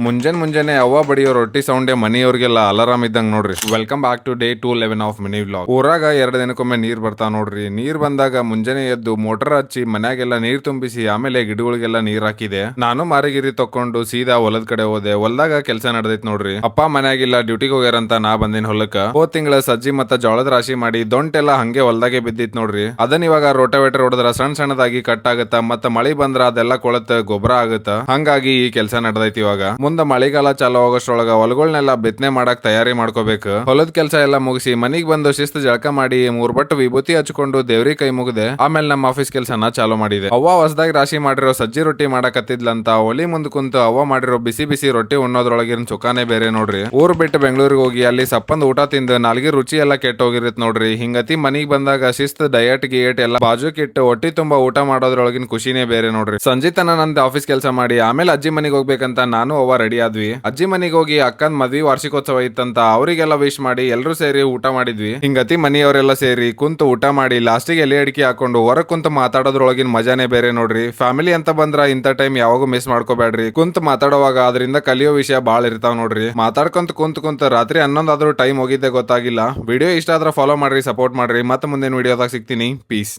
ಮುಂಜಾನೆ ಅವ್ವ ಬಡಿಯೋ ರೊಟ್ಟಿ ಸೌಂಡ್ ಮನಿಯವ್ರಿಗೆಲ್ಲ ಅಲಾರಾಮ್ ಇದ್ದಂಗ್ ನೋಡ್ರಿ. Welcome back to day 211 of mini vlog. ಊರಾಗ 2 ದಿನಕ್ಕೊಮ್ಮೆ ನೀರ್ ಬರ್ತಾವ ನೋಡ್ರಿ. ನೀರ್ ಬಂದಾಗ ಮುಂಜಾನೆ ಎದ್ದು ಮೋಟರ್ ಹಚ್ಚಿ ಮನ್ಯಾಗೆಲ್ಲ ನೀರ್ ತುಂಬಿಸಿ ಆಮೇಲೆ ಗಿಡಗಳಿಗೆಲ್ಲ ನೀರ್ ಹಾಕಿದೆ. ನಾನು ಮಾರಿಗಿರಿ ತಕೊಂಡು ಸೀದಾ ಹೊಲದ ಕಡೆ ಹೋದೆ. ಹೊಲದಾಗ ಕೆಲಸ ನಡೆದೈತ್ ನೋಡ್ರಿ. ಅಪ್ಪ ಮನ್ಯಾಗಿಲ್ಲ, ಡ್ಯೂಟಿಗೆ ಹೋಗ್ಯಾರಂತ ನಾ ಬಂದಿನ ಹೊಲಕ್ಕ. ಹೋದ್ ತಿಂಗಳ ಸಜ್ಜಿ ಮತ್ತ ಜೋಳದ ರಾಶಿ ಮಾಡಿ ದೊಂಟೆಲ್ಲ ಹಂಗೆ ಹೊಲದಾಗೆ ಬಿದ್ದಿತ್ ನೋಡ್ರಿ. ಅದನ್ನ ಇವಾಗ ರೋಟಾವೇಟರ್ ಹೊಡೆದ್ರ ಸಣ್ಣದಾಗಿ ಕಟ್ ಆಗತ್ತ. ಮತ್ತ ಮಳಿ ಬಂದ್ರ ಅದೆಲ್ಲ ಕೊಳತ ಗೊಬ್ಬರ ಆಗತ್ತ. ಹಂಗಾಗಿ ಈ ಕೆಲಸ ನಡೆದೈತಿ. ಇವಾಗ ಮುಂದ ಮಳಿಗಾಲ ಚಾಲು ಆಗೋಷ್ಟ್ರೊಳಗ ಹೊಲಗಳನ್ನೆಲ್ಲ ಬಿತ್ತನೆ ಮಾಡಕ್ ತಯಾರಿ ಮಾಡ್ಕೋಬೇಕು. ಹೊಲದ ಕೆಲಸ ಎಲ್ಲ ಮುಗಿಸಿ ಮನಿಗ್ ಬಂದು ಶಿಸ್ತು ಜಳಕ ಮಾಡಿ 3 ಬಟ್ಟು ವಿಭೂತಿ ಹಚ್ಕೊಂಡು ದೇವ್ರಿ ಕೈ ಮುಗಿದೆ. ಆಮೇಲೆ ನಮ್ಮ ಆಫೀಸ್ ಕೆಲಸನ ಚಾಲು ಮಾಡಿದೆ. ಅವ್ವ ಹೊಸದಾಗಿ ರಾಶಿ ಮಾಡಿರೋ ಸಜ್ಜಿ ರೊಟ್ಟಿ ಮಾಡಕತ್ತಿದ್ಲಂತ ಒಲಿ ಮುಂದ್ ಕುಂತು ಅವ್ವ ಮಾಡಿರೋ ಬಿಸಿ ರೊಟ್ಟಿ ಉಣ್ಣೋದ್ರೊಳಗಿನ ಚುಕಾನೆ ಬೇರೆ ನೋಡ್ರಿ. ಊರ್ ಬಿಟ್ಟು ಬೆಂಗಳೂರಿಗೆ ಹೋಗಿ ಅಲ್ಲಿ ಸಪ್ಪಂದ್ ಊಟ ತಿಂದು ನಾಲ್ಗಿ ರುಚಿ ಎಲ್ಲ ಕೆಟ್ಟೋಗಿರತ್ ನೋಡ್ರಿ. ಹಿಂಗತಿ ಮನಿಗ್ ಬಂದಾಗ ಶಿಸ್ತು ಡಯಟ್ ಗಿಯಟ್ ಎಲ್ಲ ಬಾಜುಕಿಟ್ಟು ಹೊಟ್ಟಿ ತುಂಬಾ ಊಟ ಮಾಡೋದ್ರೊಳಗಿನ ಖುಷಿನೇ ಬೇರೆ ನೋಡ್ರಿ. ಸಂಜೆ ತನ ನಂದು ಆಫೀಸ್ ಕೆಲಸ ಮಾಡಿ ಆಮೇಲೆ ಅಜ್ಜಿ ಮನಿಗ್ ಹೋಗ್ಬೇಕಂತ ನಾನು ಅವ್ವ ರೆಡಿ ಆದ್ವಿ. ಅಜ್ಜಿ ಮನಿಗೆ ಹೋಗಿ ಅಕ್ಕನ್ ಮದ್ವಿ ವಾರ್ಷಿಕೋತ್ಸವ ಇತ್ತಂತ ಅವರಿಗೆಲ್ಲ ವಿಶ್ ಮಾಡಿ ಎಲ್ಲರೂ ಸೇರಿ ಊಟ ಮಾಡಿದ್ವಿ. ಹಿಂಗತಿ ಮನಿಯವರೆಲ್ಲ ಸೇರಿ ಕುಂತು ಊಟ ಮಾಡಿ ಲಾಸ್ಟಿಗೆ ಎಲೆ ಅಡಿಕೆ ಹಾಕೊಂಡು ಹೊರಗ್ ಕುಂತು ಮಾತಾಡೋದ್ರೊಳಗಿನ ಮಜಾನೇ ಬೇರೆ ನೋಡ್ರಿ. ಫ್ಯಾಮಿಲಿ ಅಂತ ಬಂದ್ರ ಇಂಥ ಟೈಮ್ ಯಾವಾಗೂ ಮಿಸ್ ಮಾಡ್ಕೋಬೇಡ್ರಿ. ಕುಂತು ಮಾತಾಡುವಾಗ ಅದರಿಂದ ಕಲಿಯೋ ವಿಷಯ ಬಾಳ ಇರ್ತಾವ ನೋಡ್ರಿ. ಮಾತಾಡ್ಕೊಂತ ಕುಂತ ರಾತ್ರಿ 11 ಆದ್ರೂ ಟೈಮ್ ಹೋಗಿದ್ದೆ ಗೊತ್ತಾಗಿಲ್ಲ. ವಿಡಿಯೋ ಇಷ್ಟ ಆದ್ರೆ ಫಾಲೋ ಮಾಡ್ರಿ, ಸಪೋರ್ಟ್ ಮಾಡ್ರಿ. ಮತ್ತೆ ಮುಂದಿನ ವಿಡಿಯೋದಾಗ ಸಿಗ್ತೀನಿ. ಪೀಸ್.